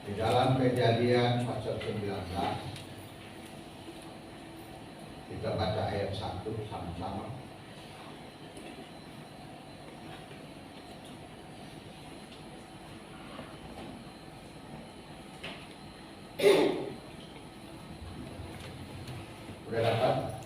Di dalam Kejadian pasal 19 kita baca ayat 1 sama-sama. Sudah dapat?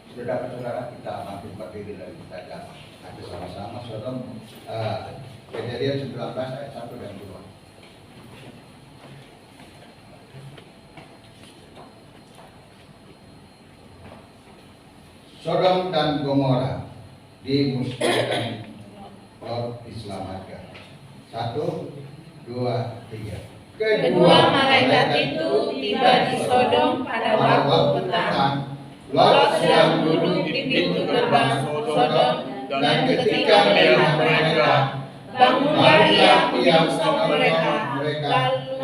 Sudah dapat saudara, kita makin berdiri dan kita jawab. Nanti sama-sama saudara Kejadian 19 ayat 1 dan 2. Sodom dan Gomora dimusnahkan, Lot diselamatkan. 1, 2, 3. Kedua malaikat itu tiba di Sodom pada waktu petang. Lot sedang duduk di pintu gerbang Sodom, dan ketika melihat mereka, bangunlah ia menusuk mereka,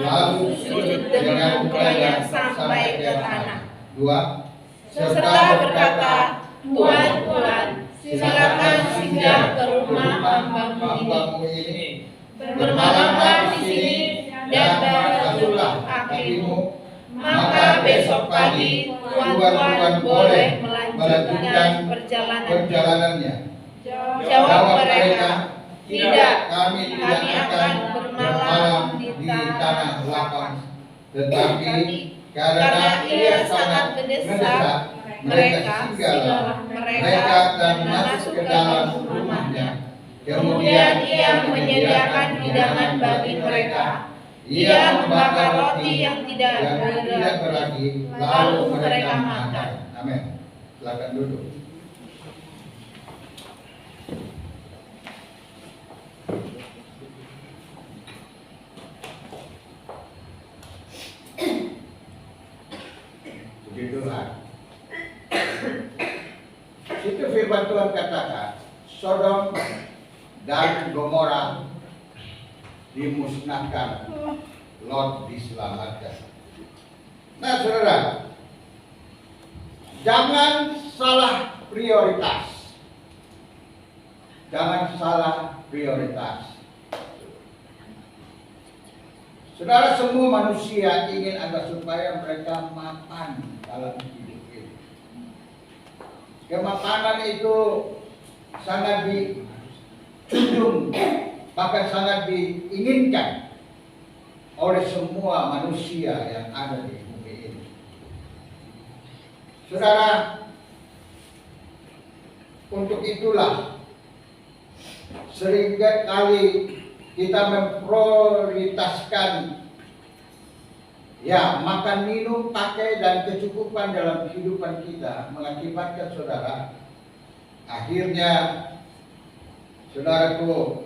lalu sujud dengan mukanya sampai ke tanah. 2. Serta berkata, Tuhan, Tuhan, silakan singgah ke rumah hambamu ini. Bermalamlah di sini dan basuhlah kakimu. Maka besok pagi tuan-tuan boleh melanjutkan perjalanannya. Jawab mereka, tidak, kami akan bermalam di tanah lapang. Tetapi karena ia sangat mendesak, mereka singgahlah mereka dan masuk ke dalam rumahnya. Kemudian ia menyediakan hidangan bagi mereka. Ia membakar roti yang tidak beragi, lalu mereka makan. Amin. Silakan duduk. Puji Tuhan. Situ firman Tuhan katakan, Sodom dan Gomora dimusnahkan, Lot diselamatkan. Nah saudara, jangan salah prioritas. Jangan salah prioritas. Saudara, semua manusia ingin agar supaya mereka mapan dalam hidup ini. Kemapanan itu sangat dijunjung, bahkan sangat diinginkan oleh semua manusia yang ada di bumi ini. Saudara, untuk itulah seringkali kita memprioritaskan makan, minum, pakai, dan kecukupan dalam kehidupan kita, mengakibatkan saudara, akhirnya saudaraku,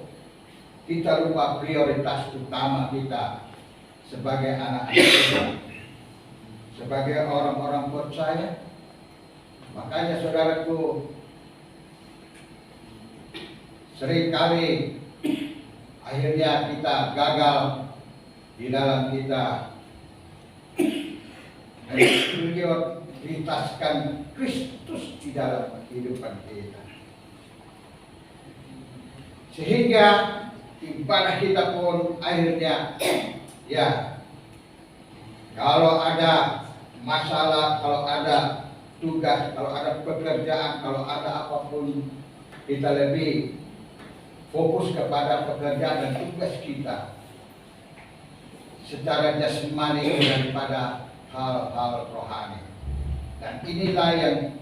kita lupa prioritas utama kita sebagai anak Tuhan, sebagai orang-orang percaya. Makanya saudaraku, seringkali akhirnya kita gagal di dalam kita prioritaskan Kristus di dalam kehidupan kita, sehingga ibadah kita pun akhirnya kalau ada masalah, kalau ada tugas, kalau ada pekerjaan, kalau ada apapun, kita lebih fokus kepada pekerjaan dan tugas kita secara jasmani daripada hal-hal rohani. Dan inilah yang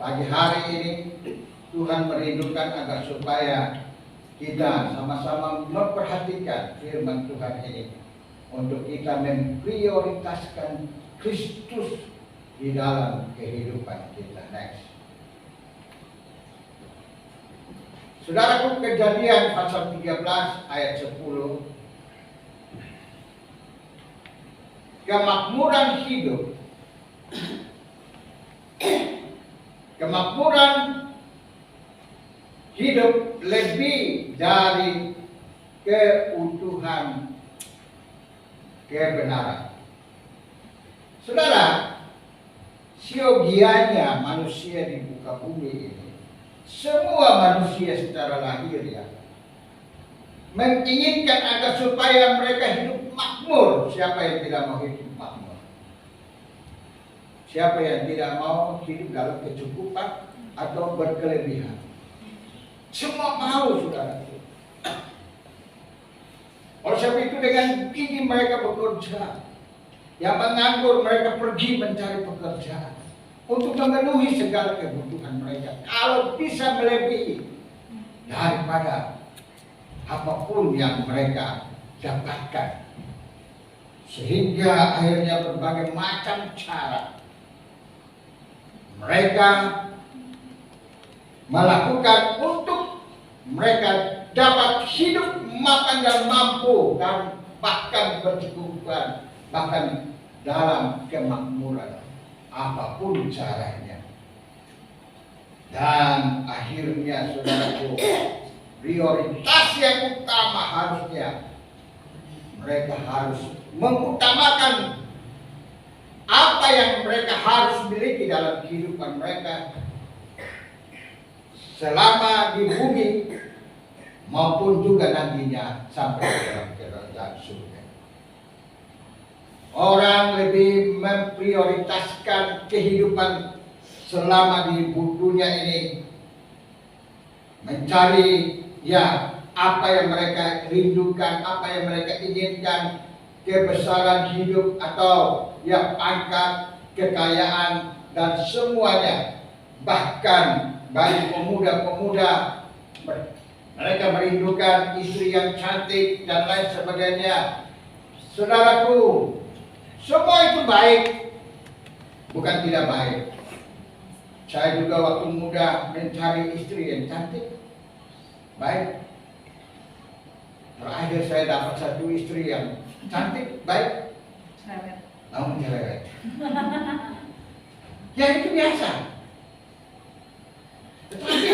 pagi hari ini Tuhan merindukan agar supaya kita sama-sama memperhatikan firman Tuhan ini, untuk kita memprioritaskan Kristus di dalam kehidupan kita. Next. Saudaraku, Kejadian pasal 13 ayat 10. Kemakmuran hidup kemakmuran hidup lebih dari keutuhan kebenaran. Saudara, siogianya manusia di muka bumi ini, semua manusia secara lahir ya, menginginkan agar supaya mereka hidup makmur. Siapa yang tidak mau hidup makmur? Siapa yang tidak mau hidup dalam kecukupan atau berkelebihan? Semua mau, saudara. Oleh sebab itu dengan ini mereka bekerja. Yang menganggur mereka pergi mencari pekerjaan untuk memenuhi segala kebutuhan mereka. Kalau bisa melebihi daripada apapun yang mereka dapatkan, sehingga akhirnya berbagai macam cara mereka melakukan untuk mereka dapat hidup, makan dan mampu, dan bahkan berkecukupan, bahkan dalam kemakmuran apapun caranya. Dan akhirnya saudaraku, prioritas yang utama harusnya mereka harus mengutamakan apa yang mereka harus miliki dalam kehidupan mereka selama di bumi maupun juga nantinya sampai dalam kerajaan surga. Orang lebih memprioritaskan kehidupan selama di dunia ini, mencari ya apa yang mereka rindukan, apa yang mereka inginkan, kebesaran hidup atau ya pangkat, kekayaan dan semuanya. Bahkan bagi pemuda-pemuda, mereka merindukan istri yang cantik dan lain sebagainya. Saudaraku, semua itu baik, bukan tidak baik. Saya juga waktu muda mencari istri yang cantik, baik. Terakhir saya dapat satu istri yang cantik, baik, namun cerewet. Ya itu biasa. Tetapi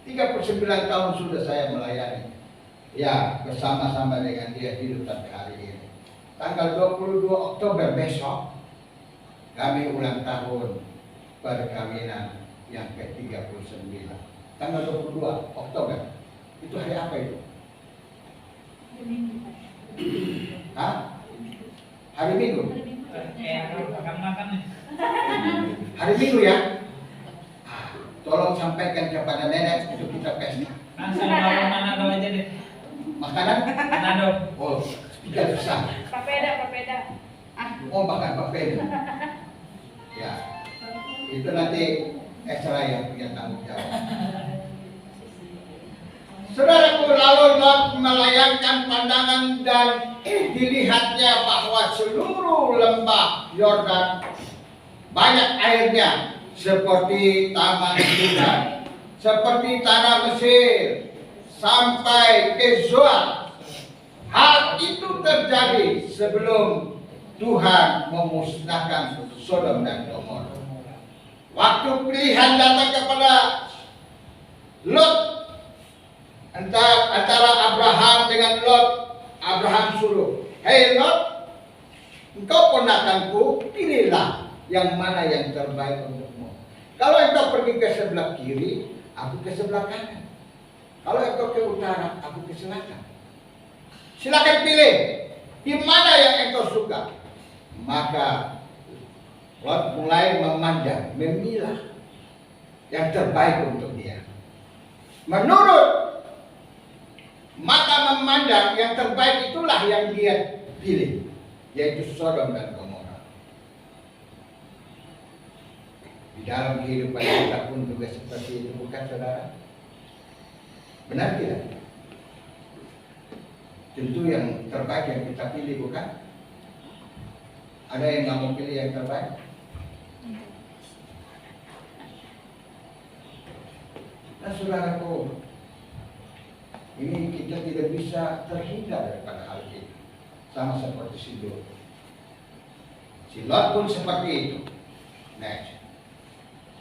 39 tahun sudah saya melayani, ya bersama-sama dengan dia hidup sampai hari ini. Tanggal 22 Oktober besok kami ulang tahun perkawinan yang ke-39. Tanggal 22 Oktober. Itu hari apa itu? Hah? Hari Minggu? Hari Minggu ya? Tolong sampaikan kepada nenek untuk kita pesta. Manado aja deh. Makanan? Manado. Oh, tidak bisa. Papeda. Oh, makan papeda. Ya, itu nanti Esra yang punya tanggung jawab. Saudaraku, lalu Lot melayangkan pandangan dan dilihatnya bahwa seluruh lembah Yordan banyak airnya seperti taman Tuhan, seperti tanah Mesir sampai ke Zoar. Hal itu terjadi sebelum Tuhan memusnahkan Sodom dan Gomora. Waktu pilihan datang kepada Lot, antara Abraham dengan Lot, Abraham suruh, "Hei Lot, engkau ponakanku, pilihlah yang mana yang terbaik untukmu. Kalau engkau pergi ke sebelah kiri, aku ke sebelah kanan. Kalau engkau ke utara, aku ke selatan. Silakan pilih di mana yang engkau suka." Maka Lot mulai memandang, memilah yang terbaik untuk dia. Menurut mata memandang yang terbaik itulah yang dia pilih, yaitu Sodom dan Gomora. Di dalam kehidupan kita pun juga seperti itu, bukan saudara? Benar tidak? Tentu yang terbaik yang kita pilih, bukan? Ada yang nggak mau pilih yang terbaik? Nah saudaraku, ini kita tidak bisa terhindar daripada hal ini. Sama seperti si Lot. Si Lot pun seperti itu. Next.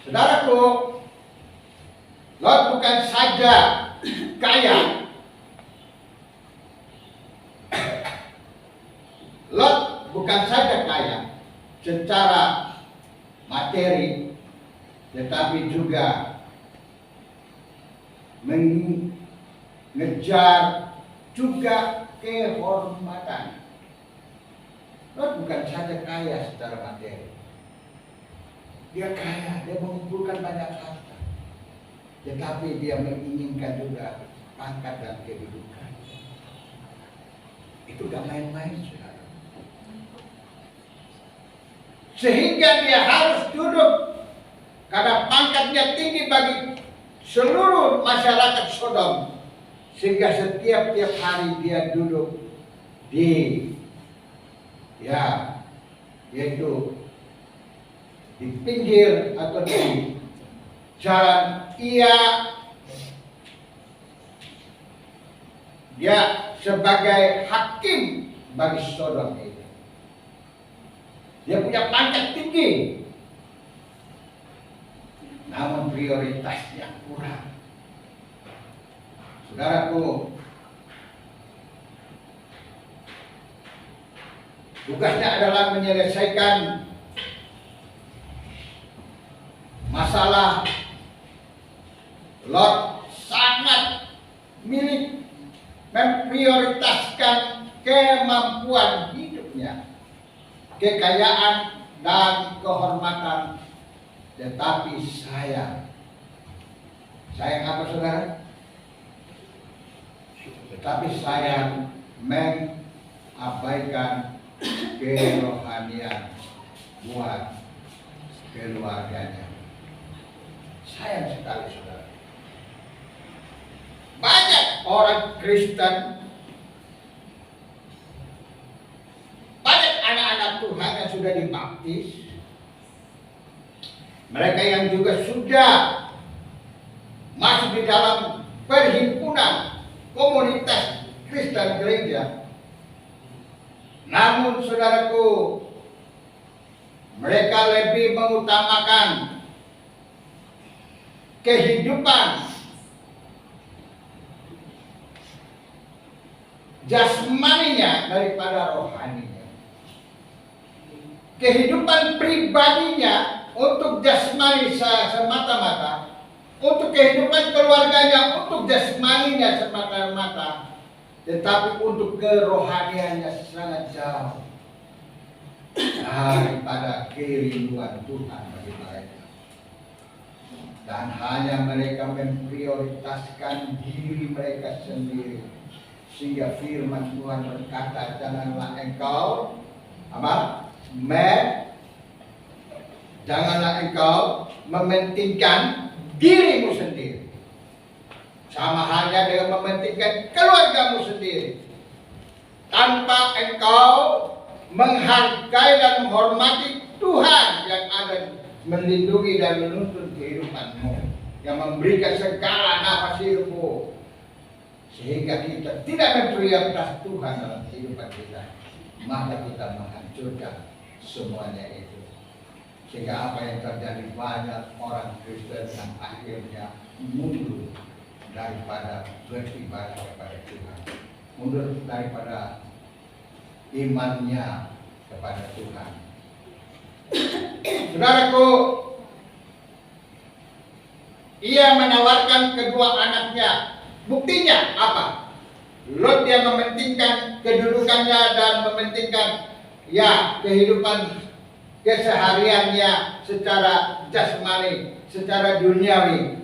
Saudaraku, Lot bukan saja kaya. Lot bukan saja kaya secara materi, tetapi juga mengejar juga kehormatan. Lot bukan saja kaya secara materi. Dia kaya, dia mengumpulkan banyak harta. Tetapi dia menginginkan juga pangkat dan kedudukan. Itu gak main-main, saudara. Sehingga dia harus duduk karena pangkatnya tinggi bagi seluruh masyarakat Sodom. Sehingga setiap hari dia duduk di yaitu di pinggir atau di jalan. Dia sebagai hakim bagi Sodom itu. Dia punya pangkat tinggi, namun prioritasnya kurang. Saudaraku, tugasnya adalah menyelesaikan masalah. Lot sangat memprioritaskan kemampuan hidupnya, kekayaan dan kehormatan, tetapi sayang apa saudara? Tetapi sayang mengabaikan kerohanian buat keluarganya. Sayang sekali saudara. Banyak orang Kristen, banyak anak-anak Tuhan yang sudah dibaptis, mereka yang juga sudah masuk di dalam perhimpunan komunitas Kristen gereja. Namun saudaraku, mereka lebih mengutamakan kehidupan jasmaninya daripada rohaninya. Kehidupan pribadinya untuk jasmani semata-mata, untuk kehidupan keluarganya untuk jasmaninya semata-mata, tetapi untuk kerohaniannya sangat jauh daripada kerinduan Tuhan bagi mereka. Dan hanya mereka memprioritaskan diri mereka sendiri. Sehingga firman Tuhan berkata, janganlah engkau mementingkan dirimu sendiri, sama halnya dengan mementingkan keluargamu sendiri, tanpa engkau menghargai dan menghormati Tuhan yang ada melindungi dan menuntun kehidupanmu, yang memberikan segala nafas hidupmu, sehingga kita tidak memprioritas Tuhan dalam kehidupan kita, maka kita menghancurkan semuanya itu. Sehingga apa yang terjadi, banyak orang Kristen yang akhirnya mundur daripada beribadah kepada Tuhan, mundur daripada imannya kepada Tuhan. Saudaraku, ia menawarkan kedua anaknya. Buktinya apa? Lot dia mementingkan kedudukannya dan mementingkan kehidupan kesehariannya secara jasmani, secara duniawi.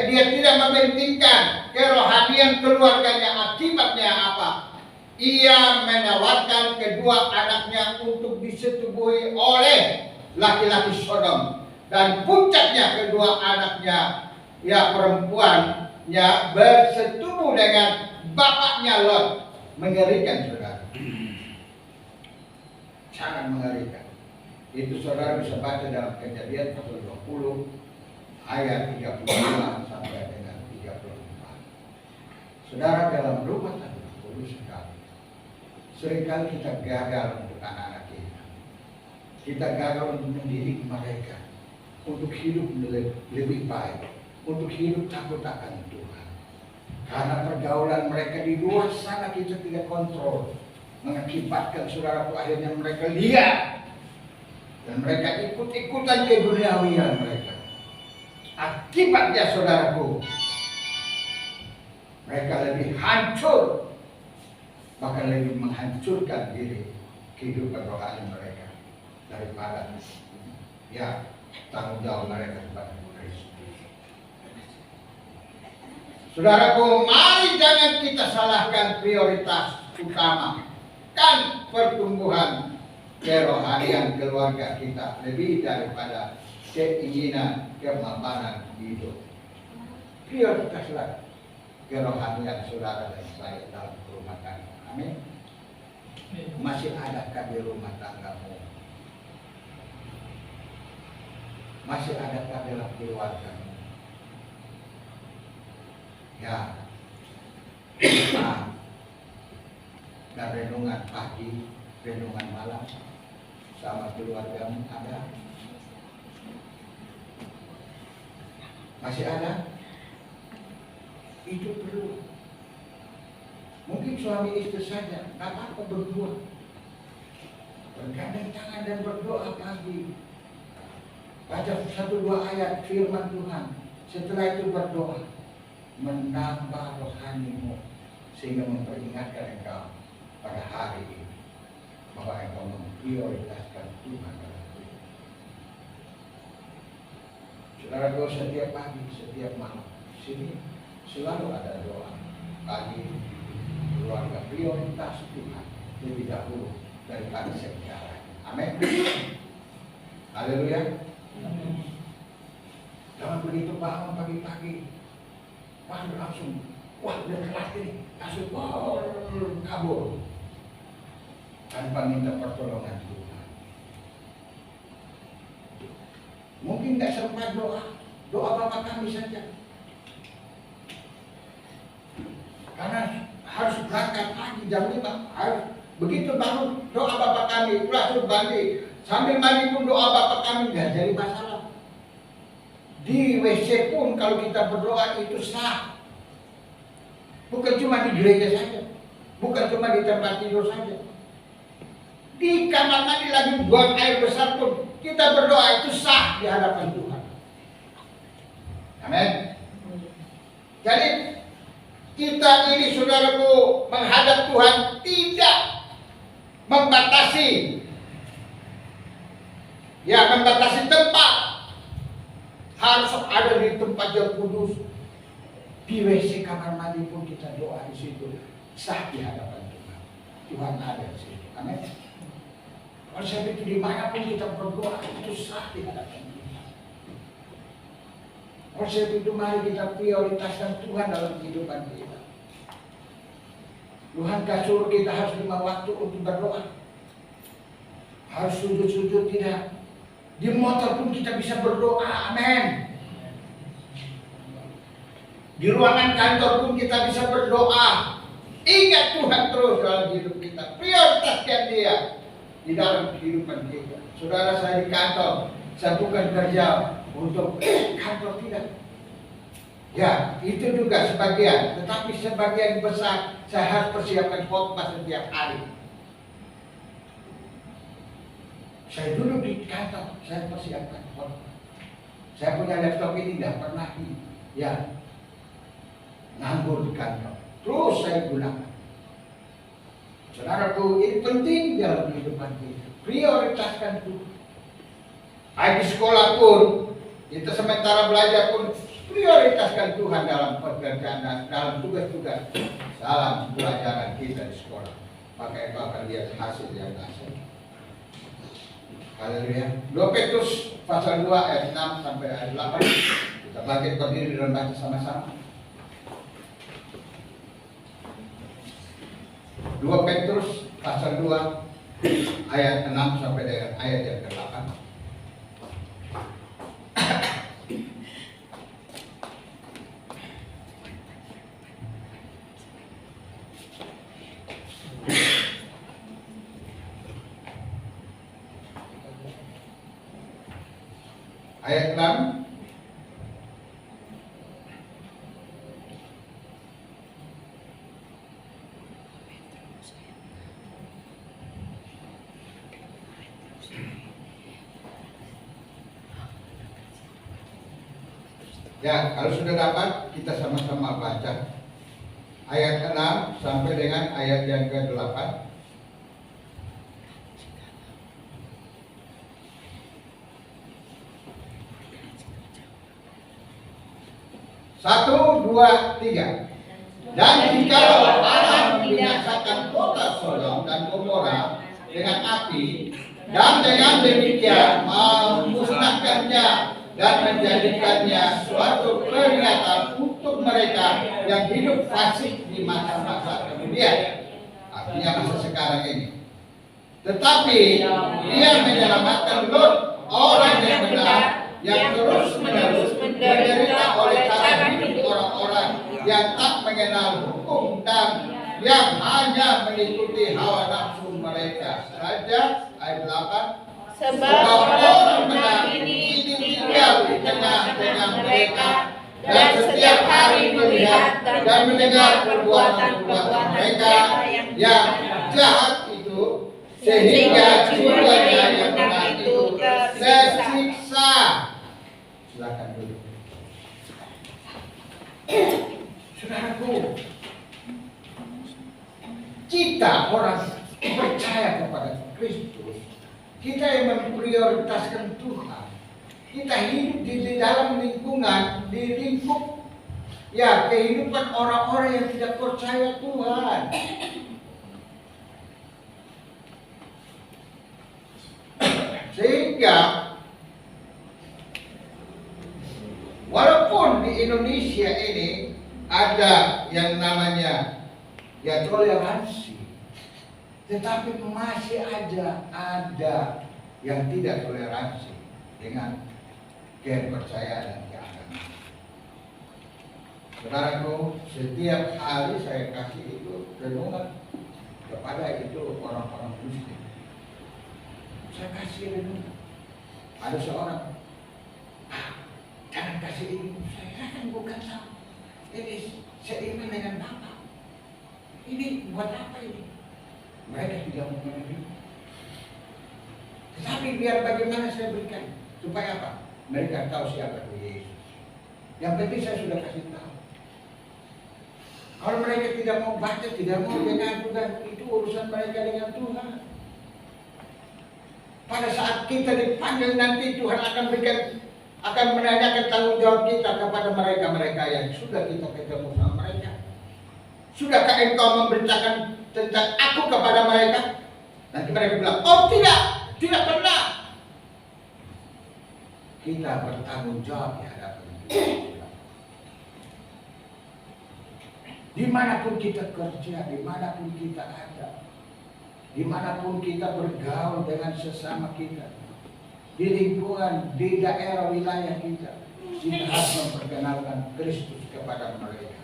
Dia tidak mementingkan kerohanian keluarganya. Akibatnya apa? Ia menawarkan kedua anaknya untuk disetubuhi oleh laki-laki Sodom, dan puncaknya kedua anaknya perempuannya bersetubuh dengan bapaknya Lot. Mengerikan saudara, sangat mengerikan. Itu saudara bisa baca dalam Kejadian pasal 20 ayat 32 sampai dengan 34. Saudara, dalam rumah tangga sekali, seringkali kita gagal untuk anak-anak kita. Kita gagal untuk mendidik mereka. untuk hidup lebih baik, untuk hidup takut akan Tuhan. Karena pergaulan mereka di luar sana kita tidak kontrol, mengakibatkan saudaraku akhirnya mereka liar dan mereka ikut-ikutan keduniawian mereka. Akibatnya saudaraku, mereka lebih hancur, bahkan lebih menghancurkan diri kehidupan rohani mereka daripada tanggung jawab mereka kepada Kristus. Saudaraku, mari jangan kita salahkan prioritas utama kan pertumbuhan kerohanian keluarga kita lebih daripada keinginan kemapanan hidup. Prioritaslah kerohanian saudara dan saya dalam rumah tangga. Amin. Masih adakah di rumah tanggamu? Masih adakah dalam keluargamu? Ya, dan renungan pagi, renungan malam sama keluargamu ada? Masih ada? Itu perlu. Mungkin suami istri saja, nggak apa-apa berdua. Bergandeng tangan dan berdoa pagi. Baca 1-2 ayat firman Tuhan. Setelah itu berdoa, menambah rohanimu sehingga memperingatkan engkau pada hari ini bahwa engkau memprioritaskan Tuhan dalam hidup. Saudara, setiap pagi, setiap malam, sini selalu ada doa pagi. Keluarga prioritas Tuhan lebih dahulu daripada sejarah. Amin. Haleluya. Jangan begitu bangun pagi-pagi, langsung, wah udah kelas ini, langsung kabur tanpa minta pertolongan Tuhan. Mungkin nggak sempat doa Bapa kami saja, karena harus berangkat pagi jam 5, harus begitu bangun doa Bapa kami, langsung mandi, sambil mandi pun doa Bapa kami, nggak jadi masalah. Di WC pun kalau kita berdoa itu sah, bukan cuma di gereja saja, bukan cuma di tempat tidur saja, di kamar mandi lagi buang air besar pun kita berdoa itu sah di hadapan Tuhan. Amin. Jadi kita ini saudaraku menghadap Tuhan tidak membatasi tempat, harus ada di tempat yang kudus. Di WC kamar mandi pun kita doa di situ, sah di hadapan Tuhan. Tuhan ada di situ. Amin. Kalau saya itu dimanapun kita berdoa itu sah di hadapan Tuhan. Kalau saya itu mari kita prioritaskan Tuhan dalam kehidupan kita. Tuhan suruh kita harus 5 waktu untuk berdoa. Harus sujud-sujud tidak. Di motor pun kita bisa berdoa. Amin. Di ruangan kantor pun kita bisa berdoa. Ingat Tuhan terus dalam hidup kita. Prioritaskan Dia di dalam kehidupan kita. Saudara, saya di kantor, saya bukan kerja untuk kantor, tidak. Ya, itu juga sebagian. Tetapi sebagian besar saya harus persiapkan khotbah setiap hari. Saya duduk di kantor, saya persiapkan khotbah. Saya punya laptop ini tidak pernah nganggur di kantor. Terus saya gunakan. Saudaraku, ini penting dalam kehidupan kita. Prioritaskan Tuhan. Di sekolah pun, kita sementara belajar pun prioritaskan Tuhan dalam pekerjaan dan dalam tugas-tugas dalam pelajaran kita di sekolah. Maka itu akan lihat hasil yang asli. Haleluya. 2 Petrus pasal 2 ayat 6 sampai ayat 8. Kita bangkit berdiri dan baca sama-sama. 2 Petrus pasal 2 ayat 6 sampai dengan ayat yang ke-8. Ayat 6. Ya, kalau sudah dapat kita sama-sama baca ayat 6 sampai dengan ayat yang ke-8. Satu, dua, tiga. Dan jikalau Allah membinasakan kota Sodom dan Gomora dengan api, dan dengan demikian memusnahkannya dan menjadikannya suatu peringatan untuk mereka yang hidup fasik di masa-masa kemudian, artinya masa sekarang ini. Tetapi dia menyelamatkan Lot, orang yang benar, yang terus-menerus menderita oleh cara hidup orang-orang yang tak mengenal hukum dan yang hanya mengikuti hawa nafsu mereka saja. Ayat 8. Sebab orang benar ini tinggal di tengah-tengah mereka dan setiap hari melihat dan mendengar perbuatan-perbuatan mereka yang jahat itu, sehingga jiwanya yang benar itu tersiksa. Silakan dulu. Saudaraku, kita orang percaya kepada Kristus, kita yang memprioritaskan Tuhan, kita hidup di dalam lingkungan, di lingkup ya kehidupan orang-orang yang tidak percaya Tuhan. Sehingga walaupun di Indonesia ini ada yang namanya ya toleransi, tetapi masih ada yang tidak toleransi dengan kepercayaan dan keagamaan. Saudaraku, setiap hari saya kasih itu renungan kepada itu orang-orang Muslim. Saya kasih renungan. Ada seorang, jangan kasih ini. Saya kan bukan sama. Ini seiman dengan Bapak. Ini buat apa ini? Mereka tidak mengerti. Tetapi biar bagaimana saya berikan, supaya apa? Mereka tahu siapa itu Yesus. Yang penting saya sudah kasih tahu. Kalau mereka tidak mau baca, tidak mau dengar Tuhan, itu urusan mereka dengan Tuhan. Pada saat kita dipanggil nanti, Tuhan akan menanyakan tanggung jawab kita kepada mereka yang sudah kita ketemu sama mereka. Sudahkah engkau memberitakan tentang aku kepada mereka? Nanti mereka bilang, oh tidak pernah. Kita bertanggung jawab di hadapan Tuhan. Dimanapun kita kerja, dimanapun kita ada, dimanapun kita bergaul dengan sesama kita, di lingkungan, di daerah wilayah kita harus memperkenalkan Kristus kepada mereka.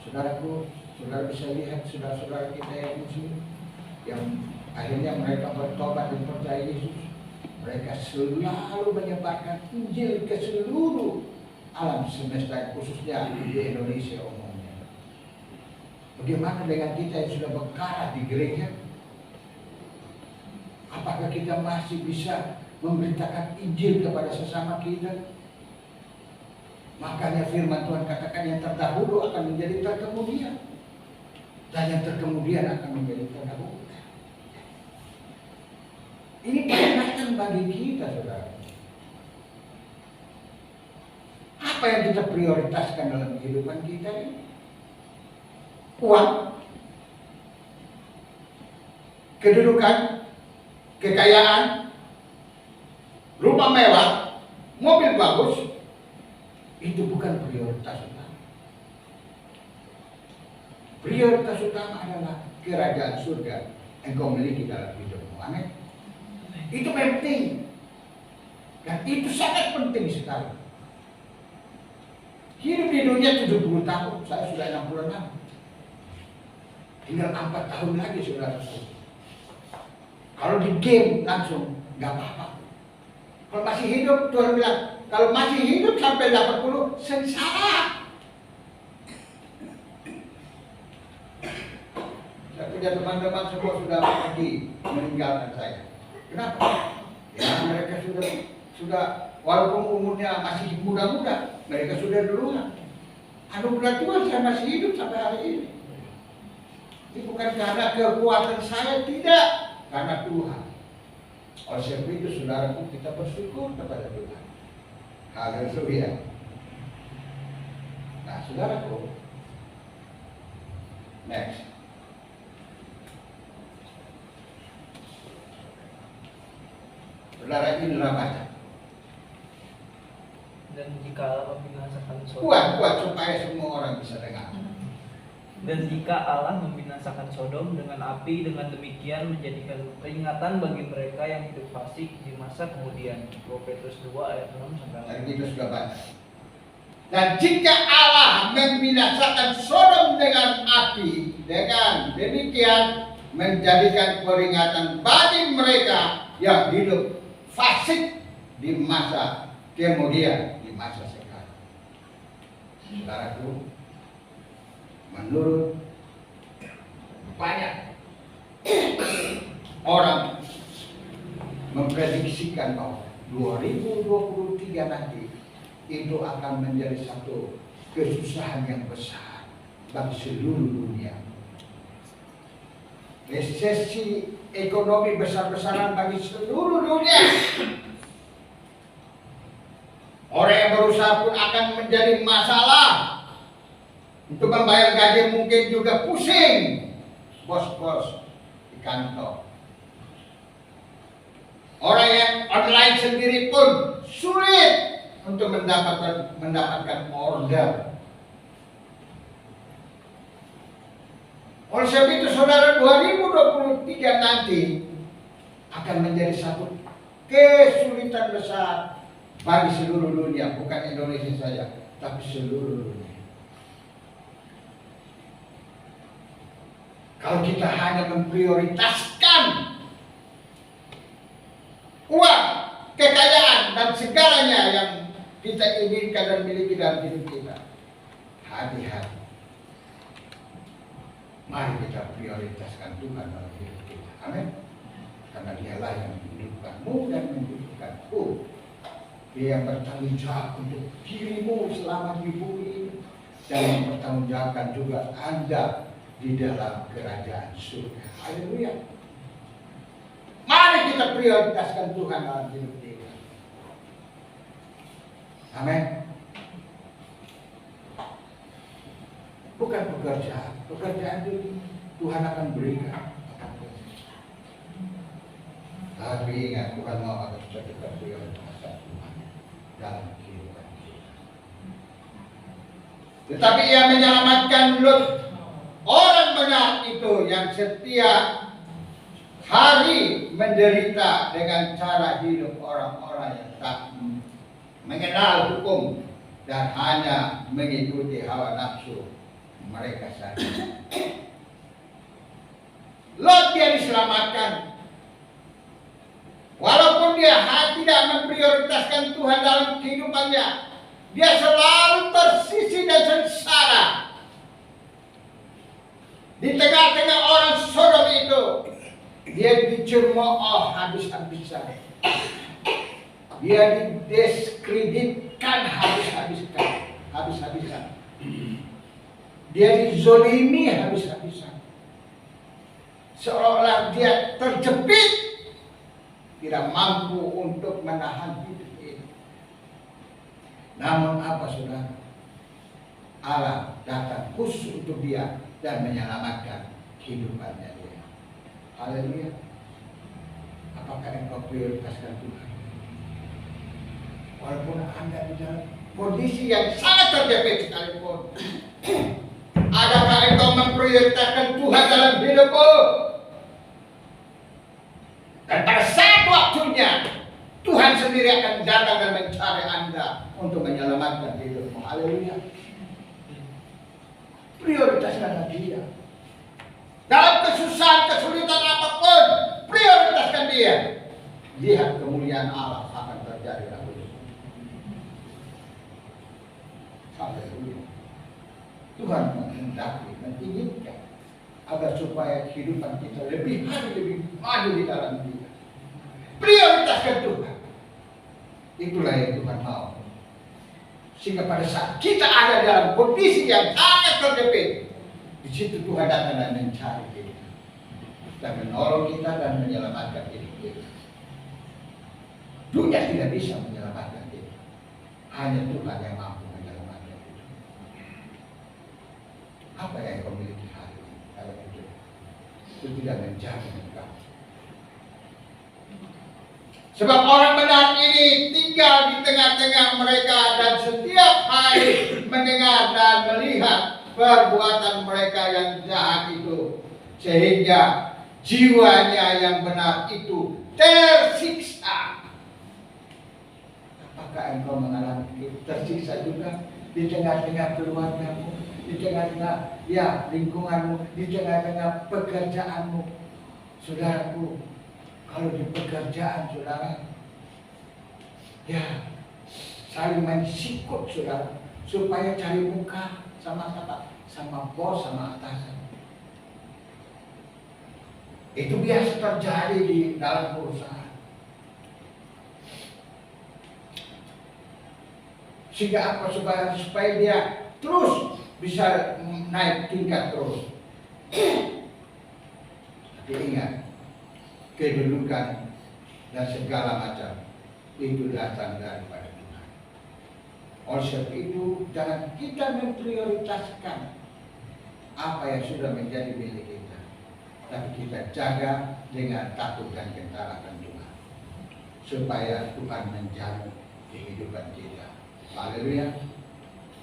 Saudaraku, saudara bisa lihat saudara-saudara kita yang Muslim yang akhirnya mereka bertobat dan percaya Yesus. Mereka selalu menyebarkan Injil ke seluruh alam semesta, khususnya di Indonesia umumnya. Bagaimana dengan kita yang sudah berkarat di gereja? Apakah kita masih bisa memberitakan Injil kepada sesama kita? Makanya firman Tuhan katakan yang terdahulu akan menjadi terkemudian, dan yang terkemudian akan menjadi terdahulu. Ini peringatan bagi kita, saudara. Apa yang kita prioritaskan dalam kehidupan kita ini? Uang, kedudukan, kekayaan, rumah mewah, mobil bagus. Itu bukan prioritas utama. Prioritas utama adalah kerajaan surga yang kau miliki dalam hidupmu. Amin. Itu penting. Dan itu sangat penting sekali. Hidup di dunia 70 tahun, saya sudah 66. Tinggal 4 tahun lagi saudara. Kalau di game langsung gak apa-apa. Kalau masih hidup, Tuhan bilang, kalau masih hidup sampai 80, sengsara. Saya punya teman-teman semua sudah pergi meninggalkan saya. Kenapa? Ya mereka sudah walaupun umurnya masih muda-muda, mereka sudah duluan. Anugerah Tuhan saya masih hidup sampai hari ini. Ini bukan karena kekuatan saya, tidak, karena Tuhan. Oleh sebab itu saudaraku, kita bersyukur kepada Tuhan. Haleluya. Nah saudaraku, next. Saudara ini baca. Dan jika Allah membinasakan Sodom, Kuat supaya semua orang bisa dengar. dan jika Allah membinasakan Sodom dengan api, dengan demikian menjadikan peringatan bagi mereka yang hidup fasik di masa kemudian. 2 Petrus 2 ayat 6 sampai 8. Dan kita sudah baca. Dan jika Allah membinasakan Sodom dengan api, dengan demikian menjadikan peringatan bagi mereka yang hidup fasik di masa kemudian, di masa sekarang. Saudaraku, menurut banyak orang memprediksikan bahwa 2023 nanti itu akan menjadi satu kesusahan yang besar bagi seluruh dunia. Resesi ekonomi besar-besaran bagi seluruh dunia. Orang yang berusaha pun akan menjadi masalah. Untuk membayar gaji mungkin juga pusing. Bos-bos di kantor. Orang yang online sendiri pun sulit untuk mendapatkan order. Oleh sebab itu saudara, 2023 nanti akan menjadi satu kesulitan besar bagi seluruh dunia, bukan Indonesia saja, tapi seluruh dunia. Kalau kita hanya memprioritaskan uang, kekayaan, dan segalanya yang kita inginkan dan miliki dalam hidup kita, hati-hati. Mari kita prioritaskan Tuhan dalam hidup kita. Amin. Karena Dialah yang menghidupkanmu dan menghidupkanku. Dia yang bertanggung jawab untuk dirimu selama di bumi ini, dan mempertanggungjawabkan juga Anda di dalam kerajaan surga. Haleluya. Mari kita prioritaskan Tuhan dalam hidup kita. Amin. Bukan pekerjaan itu Tuhan akan berikan. Tapi ingat, Tuhan mau agar kita prioritaskan Tuhan dalam kehidupan kita. Tetapi Ia menyelamatkan Lut, orang benar itu yang setiap hari menderita dengan cara hidup orang-orang yang tak mengenal hukum dan hanya mengikuti hawa nafsu mereka saja. Lot dia diselamatkan. Walaupun dia tidak memprioritaskan Tuhan dalam kehidupannya, dia selalu tersisih dan sengsara. Di tengah-tengah orang Sodom itu, dia dicemooh habis-habisan. Dia didiskreditkan habis-habisan. Dia dizolimi habis-habisan. Seolah-olah dia terjepit, tidak mampu untuk menahan hidup ini. Namun apa saudara? Allah datang khusus untuk dia dan menyelamatkan kehidupannya dia. Haleluya. Apakah engkau prioritaskan Tuhan? Walaupun Anda di dalam kondisi yang sangat terjepit sekalipun, adakah engkau memprioritaskan Tuhan dalam hidupmu? Dan pada saat waktunya, Tuhan sendiri akan datang dan mencari Anda untuk menyelamatkan hidupmu. Haleluya. Prioritaskanlah Dia. Dalam kesusahan, kesulitan apapun, prioritaskan Dia. Lihat kemuliaan Allah akan terjadi Tuhan menghendaki, menginginkan agar supaya kehidupan kita lebih maju di dalam Dia. Prioritaskan Tuhan. Itulah yang Tuhan mau. Sehingga pada saat kita ada dalam kondisi yang sangat terjepit, di situ Tuhan datang dan mencari kita dan menolong kita dan menyelamatkan diri kita. Dunia tidak bisa menyelamatkan kita. Hanya Tuhan yang mampu menyelamatkan kita. Apa yang kau miliki hari ini? Kalau itu tidak menjamin engkau. Sebab orang benar ini tinggal di tengah-tengah mereka dan setiap hari mendengar dan melihat perbuatan mereka yang jahat itu, sehingga jiwanya yang benar itu tersiksa. Apakah engkau mengalami tersiksa juga di tengah-tengah keluargamu, di tengah-tengah lingkunganmu, di tengah-tengah pekerjaanmu? Saudaraku, kalau di pekerjaan saudara, saling main sikut saudara, supaya cari muka sama bos, sama atasan. Itu biasa terjadi di dalam perusahaan. Sehingga apa? Supaya dia terus bisa naik tingkat terus. Tapi ingat, kedudukan dan segala macam itu datang daripada Tuhan. Oleh sebab itu, jangan kita memprioritaskan apa yang sudah menjadi milik kita, tapi kita jaga dengan takut dan ketaatan Tuhan, supaya Tuhan menjamin kehidupan kita. Haleluya.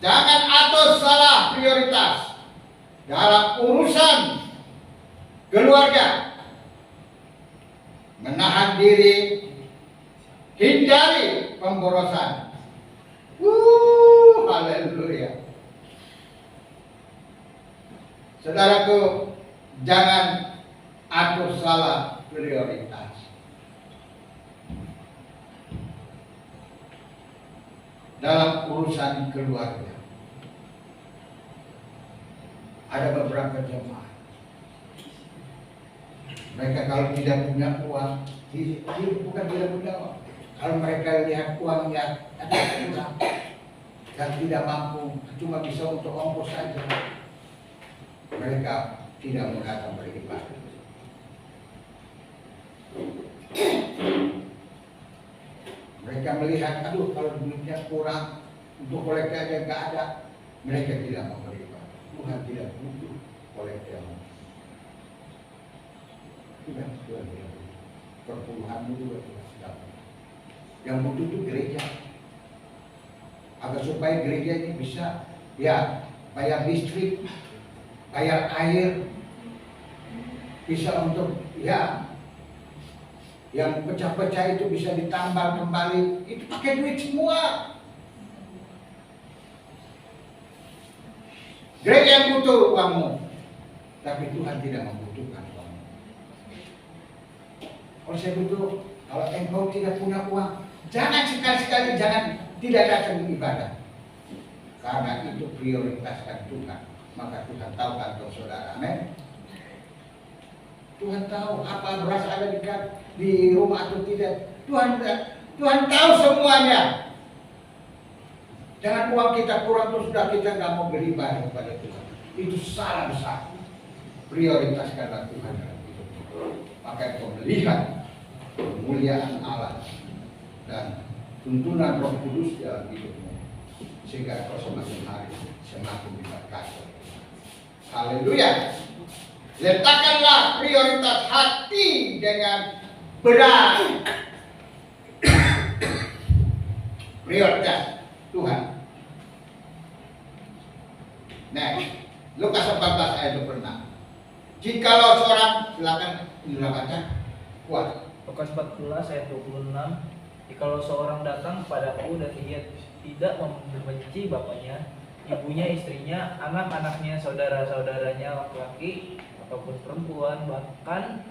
Jangan atur salah prioritas dalam urusan keluarga. Menahan diri, hindari pemborosan. Haleluya. Saudaraku, jangan atur salah prioritas. Dalam urusan keluarga, ada beberapa jemaat. Mereka kalau tidak punya uang, bukan tidak punya uang. Kalau mereka lihat uangnya ada kurang dan tidak mampu, cuma bisa untuk ongkos saja, mereka tidak mau datang beribadah. Mereka melihat, kalau duitnya kurang, untuk kolektif aja nggak ada, mereka tidak mau beribadah. Tuhan tidak butuh kolektif. Tidak, Tuhan tidak butuh. Perpuluhanmu juga tidak sedap. Yang butuh itu gereja. Agar supaya gereja ini bisa bayar listrik, bayar air, bisa untuk yang pecah-pecah itu bisa ditambal kembali, itu pakai duit semua. Gereja yang butuh uangmu, tapi Tuhan tidak membutuhkan uangmu. Kalau saya butuh, kalau engkau tidak punya uang, jangan sekali-sekali tidak datang ibadah, karena itu prioritaskan Tuhan. Maka Tuhan tahu kantor saudara, amin. Tuhan tahu apa beras ada di rumah atau tidak. Tuhan tahu semuanya. Jangan uang kita kurang terus sudah kita nggak mau beribadah kepada Tuhan. Itu salah besar. Prioritaskanlah Tuhan dalam hidup kita. Maka kau melihat kemuliaan Allah dan tuntunan Roh Kudus dalam hidupmu, sehingga kau semakin hari semakin diberkati. Haleluya. Letakkanlah prioritas hati dengan benar. Prioritas Tuhan. Next, Lukas 14 ayat 26. Jikalau seorang, silakan baca, kuat. Lukas 14 ayat 26. Jikalau seorang datang kepadaku dan ia tidak membenci bapaknya, ibunya, istrinya, anak-anaknya, saudara-saudaranya laki-laki ataupun perempuan, bahkan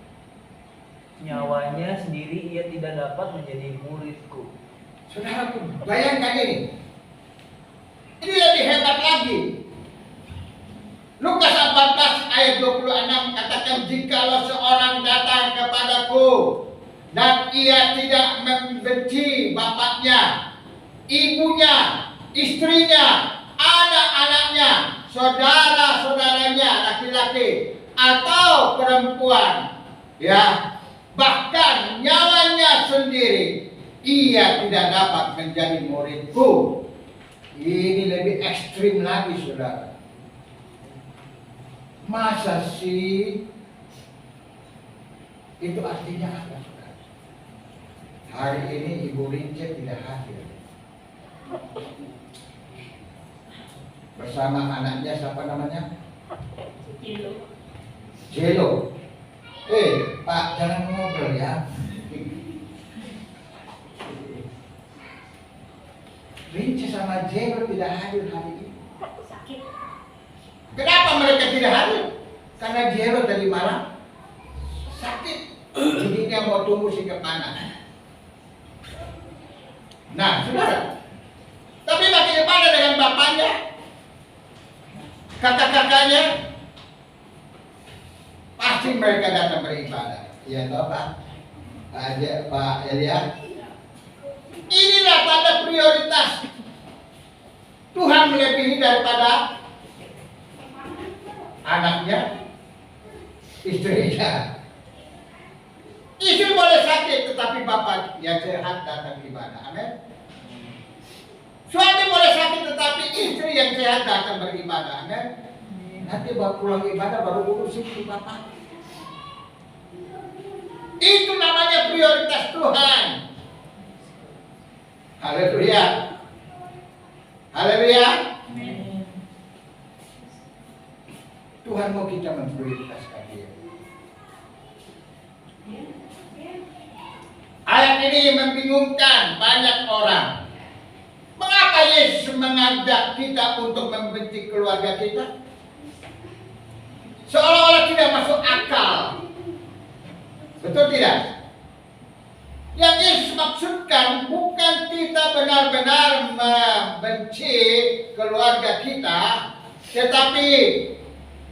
nyawanya sendiri, ia tidak dapat menjadi muridku. Saudaraku, bayangkan ini. Ini lebih hebat lagi. ayat 26 katakan, jikalau seorang datang kepadaku dan ia tidak membenci bapaknya, ibunya, istrinya, anak-anaknya, saudara-saudaranya laki-laki atau perempuan, ya, bahkan nyawanya sendiri, ia tidak dapat menjadi muridku. Ini lebih ekstrim lagi, saudara. Masa sih? Itu artinya apa, saudara? Hari ini Ibu Rince tidak hadir bersama anaknya, siapa namanya? Jelo. Pak, jangan ngobrol ya. Rince sama Jelo tidak hadir hari ini. Kenapa mereka tidak hadir? Karena Jelo tadi malam sakit. Jadi dia mau tunggu si kepana. Nah, saudara, tapi bagaimana dengan bapaknya, kakak-kakaknya? Pasti mereka datang beribadah. Iya toh, Pak Elia. Inilah tanda prioritas. Tuhan melebihi daripada anaknya, istrinya. Istri boleh sakit, tetapi bapak yang sehat datang beribadah. Amin. Suami boleh sakit, tetapi istri yang sehat datang beribadah. Amin. Nanti baru pulang ibadah baru urusin si bapak. Itu namanya prioritas Tuhan. Haleluya. Haleluya. Tuhan mau kita memprioritaskan dia. Ayat ini membingungkan banyak orang. Mengapa Yesus mengajak kita untuk membenci keluarga kita? Seolah-olah tidak masuk akal. Betul tidak? Yang Yesus maksudkan bukan kita benar-benar membenci keluarga kita, tetapi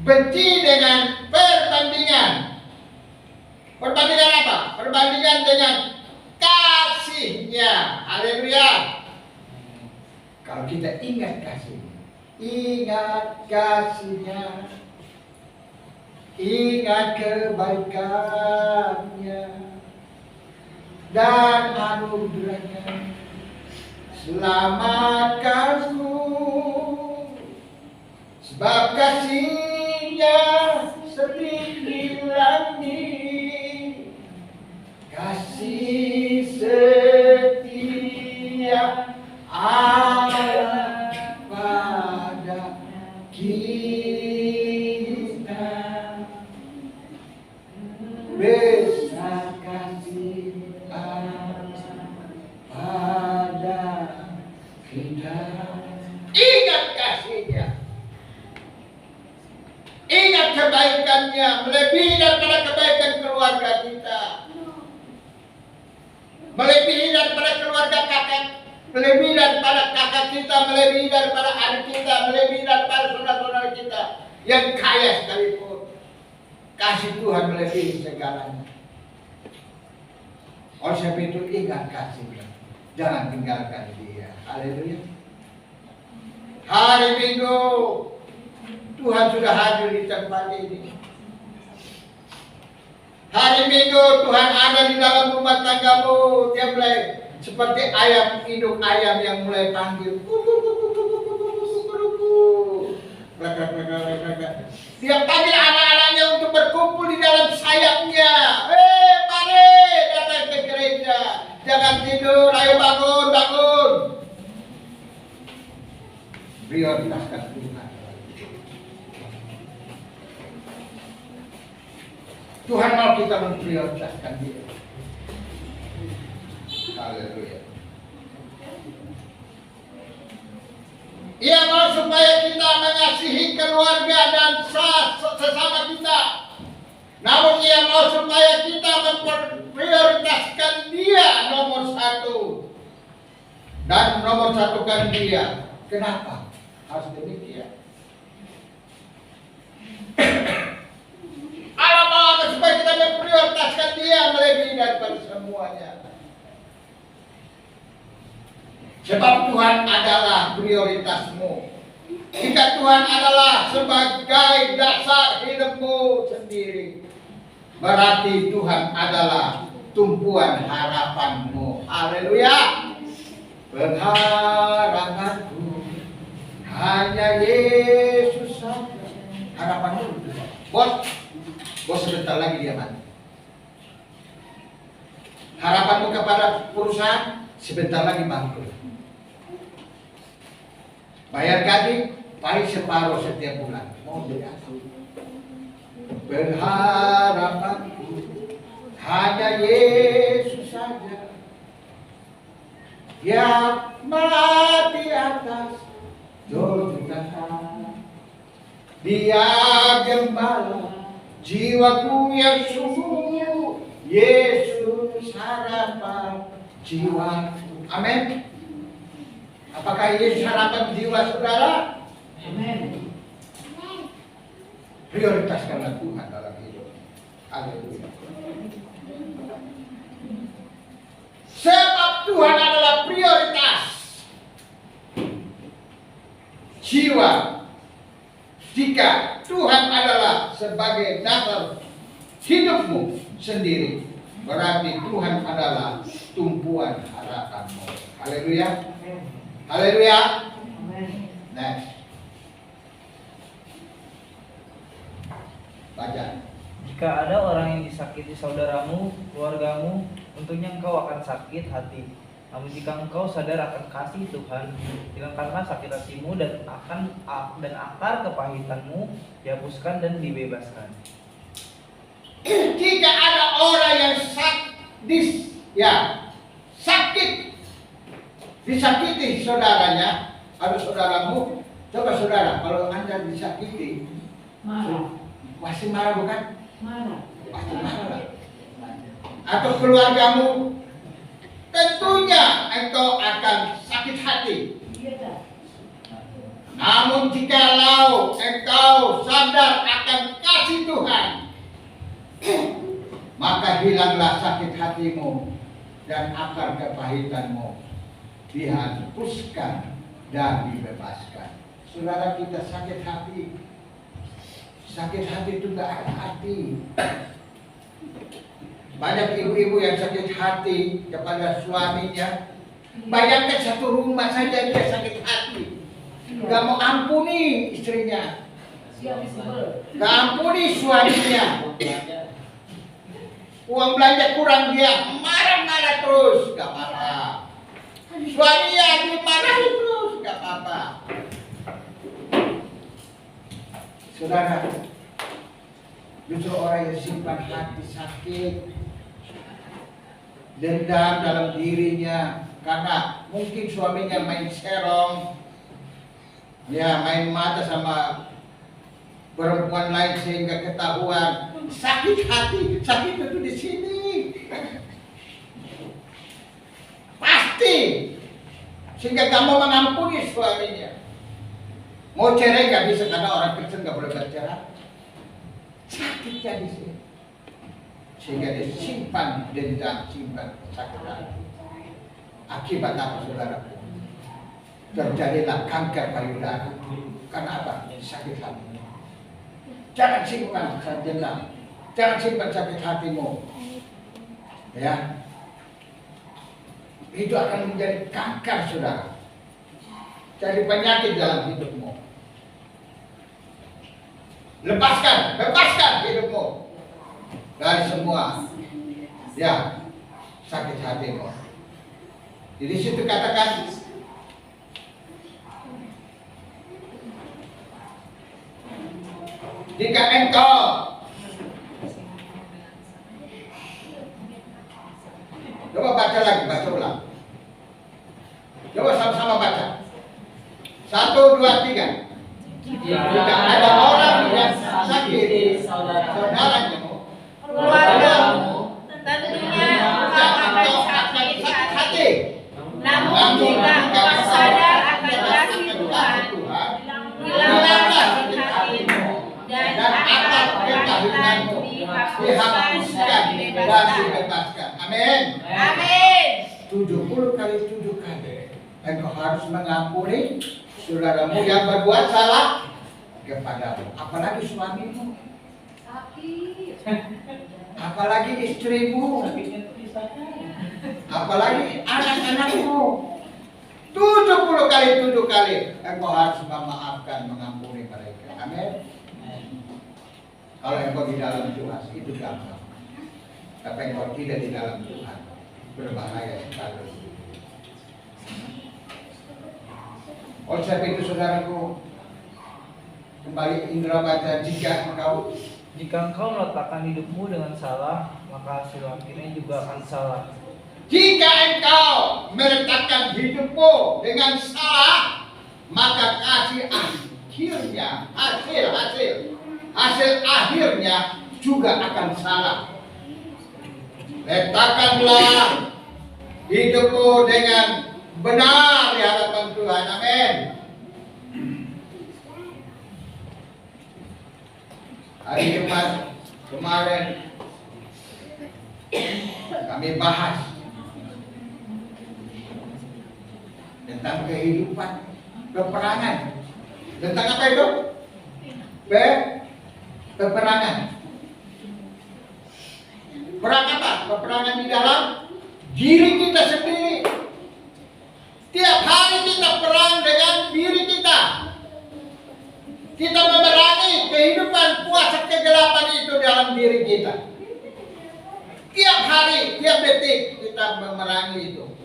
benci dengan perbandingan. Perbandingan apa? Perbandingan dengan kasihnya. Haleluya. Kalau kita ingat kasihnya, ingat kasihnya, ingat kebaikannya dan anugerahnya, selamatkanku sebab kasihnya setinggi langit, kasih setia Allah pada kita, besar kasih Allah pada kita. Ingat kasihnya, ingat kebaikannya, melebihi daripada kebaikan keluarga kita, melebihi daripada keluarga kakak, melebihi daripada kakak kita, melebihi daripada adik kita, melebihi daripada saudara-saudara kita yang kaya sekalipun. Kasih Tuhan melebihi segalanya. Oleh sebab itu ingat kasihnya, jangan tinggalkan dia. Haleluya. Hari Minggu Tuhan sudah hadir di tempat ini. Hari Minggu Tuhan ada di dalam rumah tanggamu. Dia mulai seperti ayam, induk ayam yang mulai panggil. Dia panggil anak-anaknya untuk berkumpul di dalam sayapnya. Mari datang ke gereja. Jangan tidur, ayo bangun, bangun. Prioritaskan Tuhan. Tuhan mau kita memprioritaskan dia. Haleluya. Ia mau supaya kita mengasihi keluarga dan sesama kita. Namun ia mau supaya kita memprioritaskan dia nomor satu. Dan nomor satukan dia. Kenapa harus demikian? Apa supaya kita memprioritaskan Dia melebihi daripada semuanya. Sebab Tuhan adalah prioritasmu. Jika Tuhan adalah sebagai dasar hidupmu sendiri, berarti Tuhan adalah tumpuan harapanmu. Haleluya. Pengharapanku hanya Yesus saja. Harapanmu itu. Bos sebentar lagi dia mati. Harapanmu kepada perusahaan sebentar lagi bangkrut. Bayar gaji paling separuh setiap bulan. Mau jadi apa? Berharapanku hanya Yesus saja. Dia mati atas dosa. Dia gembala jiwaku yang sungguh. Yesus harapan jiwaku. Amin. Apakah Yesus harapan jiwa saudara? Amin. Prioritaskanlah Tuhan dalam hidup. Haleluya. Sebab Tuhan adalah prioritas jiwa. Jika Tuhan adalah sebagai dasar hidupmu sendiri, berarti Tuhan adalah tumpuan harapanmu. Haleluya. Haleluya. Next. Baca. Jika ada orang yang disakiti saudaramu, keluargamu, tentunya engkau akan sakit hati. Namun jika engkau sadar akan kasih Tuhan, hilangkanlah sakit hatimu dan akar kepahitanmu dihapuskan dan dibebaskan. Jika ada orang yang disakiti saudaranya atau saudaramu, coba saudara, kalau Anda disakiti, pasti marah bukan? Pasti marah. Atau keluargamu, tentunya engkau akan sakit hati. Namun jikalau engkau sadar akan kasih Tuhan, maka hilanglah sakit hatimu dan akar kepahitanmu dihapuskan dan dibebaskan. Saudara, kita sakit hati. Sakit hati itu gak ada hati. Banyak ibu-ibu yang sakit hati kepada suaminya. Bayangkan satu rumah saja dia sakit hati, gak mau ampuni istrinya, gak ampuni suaminya. Uang belanja kurang dia marah-marah terus, gak apa-apa. Suaminya dimarahi terus, gak apa-apa. Saudara, justru orang yang simpan hati sakit, dendam dalam dirinya karena mungkin suaminya main serong, ya main mata sama perempuan lain sehingga ketahuan, sakit hati. Sakit itu di sini pasti, sehingga kamu mengampuni suaminya. Mau cerai gak bisa karena orang Kristen gak boleh bercerai. Sakitnya di sini, sehingga dia simpan dendam, simpan sakit hati. Akibat apa, saudara? Terjadilah kanker payudara. Karena apa? Sakit hati. Jangan simpan dendam, jangan simpan sakit hatimu. Ya, itu akan menjadi kanker, saudara. Jadi penyakit dalam hidupmu. Lepaskan hidupmu dari semua ya sakit hatimu. Jadi situ katakan, jika engkau coba baca lagi, baca ulang. Coba sama-sama baca. 1, 2, 3. Jika ada orang yang sakiti saudaranya, keluargamu, tentunya engkau akan sakit hati. Namun jika engkau sadar akan kasih Tuhan, hilanglah sakit hatimu dan akar kepahitanmu bebas dibebaskan. Amin. Amin. 70 kali 7 kali. Engkau harus mengampuni saudaramu yang berbuat salah kepadamu. Apalagi suamimu, apalagi istrimu, apalagi anak-anakmu. 70 kali 7 kali engkau harus memaafkan, mengampuni mereka. Amin. Kalau engkau di dalam Tuhan itu gampang. Tapi engkau tidak di dalam Tuhan, berbahaya sekali. Oleh sebab itu saudaraku, kembali indra baca, jika engkau meletakkan hidupmu dengan salah, maka hasil akhirnya juga akan salah. Jika engkau meletakkan hidupmu dengan salah, maka hasil akhirnya juga akan salah. Letakkanlah hidupmu dengan benar di hadapan Tuhan. Amin. Hari Jumat kemarin kami bahas tentang kehidupan peperangan. Tentang apa itu? Peperangan. Perang apa? Peperangan di dalam diri kita sendiri. Tiap hari kita perang dengan diri kita. Kita memerangi kehidupan kuasa kegelapan itu dalam diri kita. Tiap hari, tiap detik kita memerangi itu.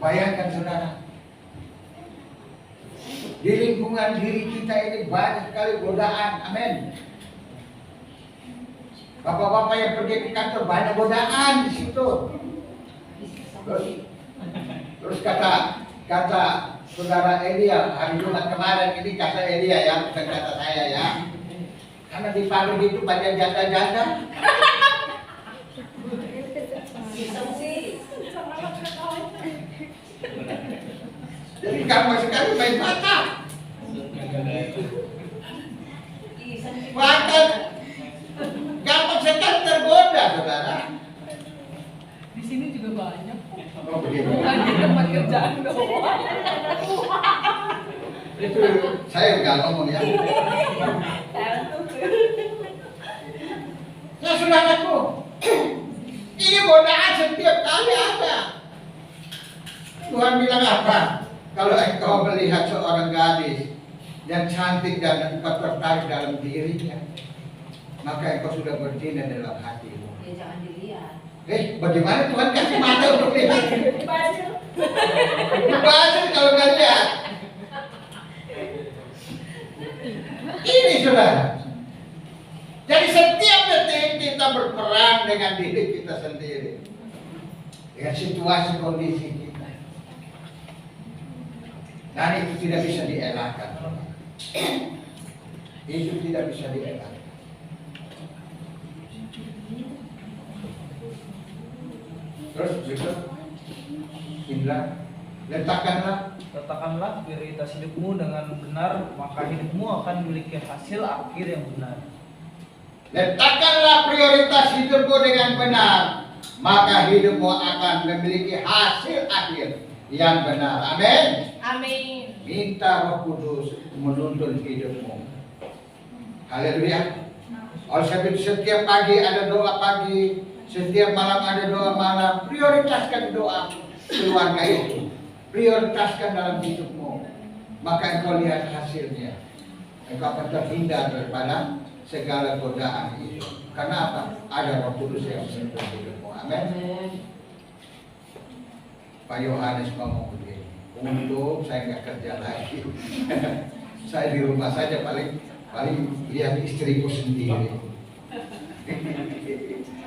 Bayangkan saudara, di lingkungan diri kita ini banyak sekali godaan. Amin. Bapak-bapak yang pergi ke kantor banyak godaan di situ. Terus kata saudara Elia hari Jumat kemarin, ini kata Elia ya, bukan kata saya ya. Karena di Palu itu banyak janda-janda. Jadi gampang sekali main mata. Bahkan gampang sekali tergoda, saudara. Di sini juga banyak. Oh, begitu. Bukan di tempat kerjaan doang. Itu saya nggak ngomong ya. Nah, saudaraku, ini godaan setiap kali ada. Tuhan bilang apa? Kalau engkau melihat seorang gadis yang cantik dan engkau tertarik dalam dirinya, maka engkau sudah berzina dalam hatimu. Ya jangan dilihat. Bagaimana Tuhan kasih mata untuk lihat? Dibazir kalau nggak lihat. Ini saudara. Jadi setiap detik kita berperang dengan diri kita sendiri, dengan situasi kondisi kita. Dan itu tidak bisa dielakkan. Itu tidak bisa dielakkan. Terus besok Indra, Letakkanlah prioritas hidupmu dengan benar, maka hidupmu akan memiliki hasil akhir yang benar. Letakkanlah prioritas hidupmu dengan benar, maka hidupmu akan memiliki hasil akhir yang benar. Amin. Amin. Minta Roh Kudus menuntun hidupmu. Haleluya. Oleh sebab itu setiap pagi ada doa pagi, setiap malam ada doa malam. Prioritaskan doa keluarga itu. Prioritaskan dalam hidupmu. Maka engkau lihat hasilnya. Engkau akan terhindar daripada segala godaan itu. Karena apa? Ada Roh Kudus yang menuntun hidupmu. Amin. Pak Yohanes ngomong begini. Untung saya nggak kerja lagi. Saya di rumah saja paling lihat istriku sendiri.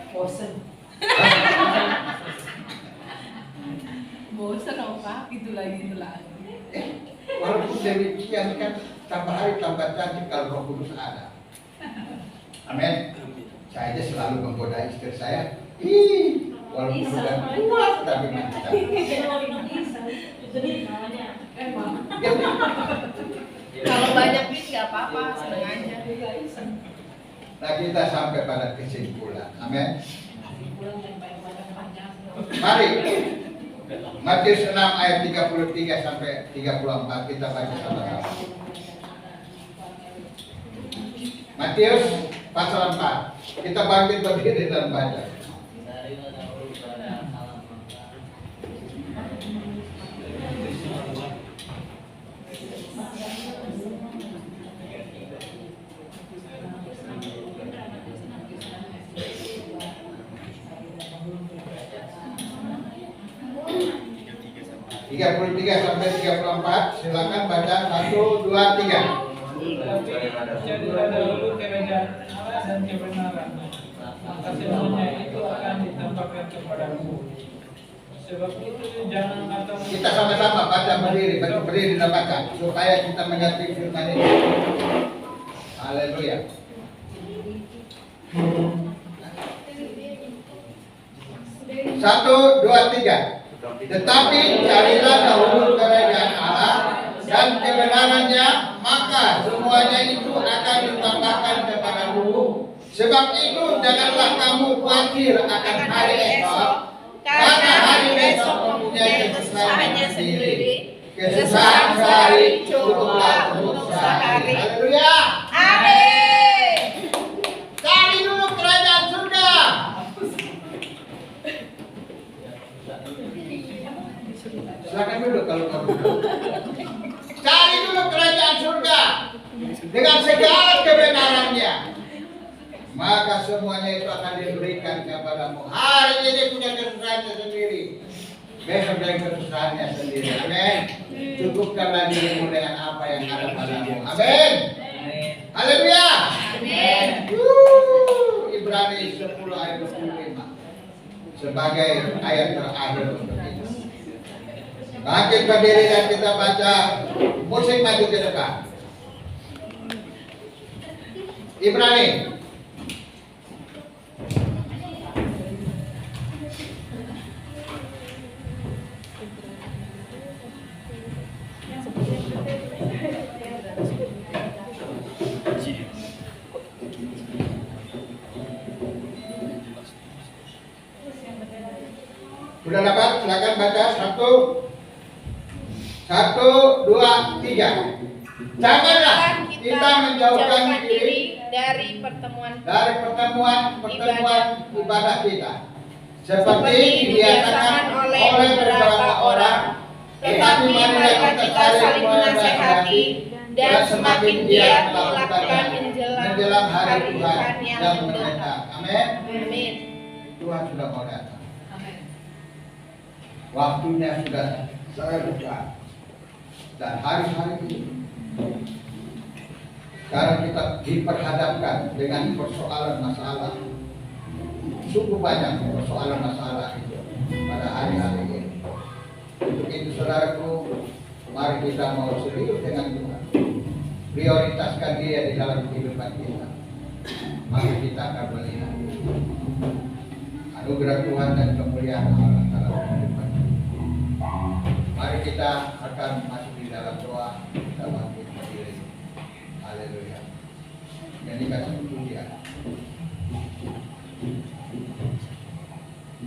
Bosen. Bosen apa? Itu lagi. Walaupun demikian kan tambah hari tambah cantik kalau Roh Kudus ada. Amin. Saya aja selalu menggoda istri saya. Walaupun sudah kuat tapi masih Kalau banyak duit nggak apa-apa, seneng aja. Nah kita sampai pada kesimpulan. Amin. Mari Matius 6 ayat 33 sampai 34 kita baca sama-sama. Matius pasal 4. Kita bangkit berdiri dan baca. Tiga 33 sampai 34. Silakan baca 1, 2, 3. Jadilah dahulu kerajaan Allah dan kebenaran, maka semuanya itu akan ditambahkan kepadamu. Sebab itu jangan kata Kita sama-sama baca berdiri dan baca supaya kita mengerti firman ini. Haleluya. Satu, dua, tiga. Tetapi carilah dahulu kerajaan Allah dan kebenarannya, maka semuanya itu akan ditambahkan kepadamu. Sebab itu janganlah kamu khawatir akan hari esok, karena hari esok mempunyai kesusahannya sendiri. Kesusahan sehari cukuplah untuk sehari. Haleluya. Amin. Cari dulu kerajaan surga. Silakan dulu kalau kamu dulu. Cari dulu kerajaan surga dengan segala kebenarannya, maka semuanya itu akan diberikan kepadamu. Hari ini punya kesusahannya sendiri, besok dari kesusahannya sendiri. Amin. Cukupkanlah dirimu dengan apa yang ada padamu. Amin. Haleluya. Amin. Ibrani 10 ayat 25 sebagai ayat terakhir untuk kita. Bangkit berdiri dan kita baca, musik maju ke depan. Ibrani. Sudah dapat? Silakan baca. 1, 2, 3. Janganlah kita menjauhkan diri dari pertemuan ibadah kita, seperti dibiasakan oleh beberapa orang, tetapi marilah kita saling menasehati, dan semakin giat melakukan menjelang hari Tuhan yang mendekat. Amin. Amin. Tuhan sudah mau datang. Waktunya sudah sangat dekat. Dan hari-hari ini sekarang kita diperhadapkan dengan persoalan masalah, cukup banyak persoalan masalah itu pada hari-hari ini. Untuk itu saudaraku, mari kita mau serius dengan Tuhan, prioritaskan Dia di dalam kehidupan kita. Mari kita akan melihat anugerah Tuhan dan kemuliaan Allah dalam kehidupan kita. Mari kita akan masuk di dalam doa, kita bangkit berdiri. Haleluya. Nyanyikan satu pujian.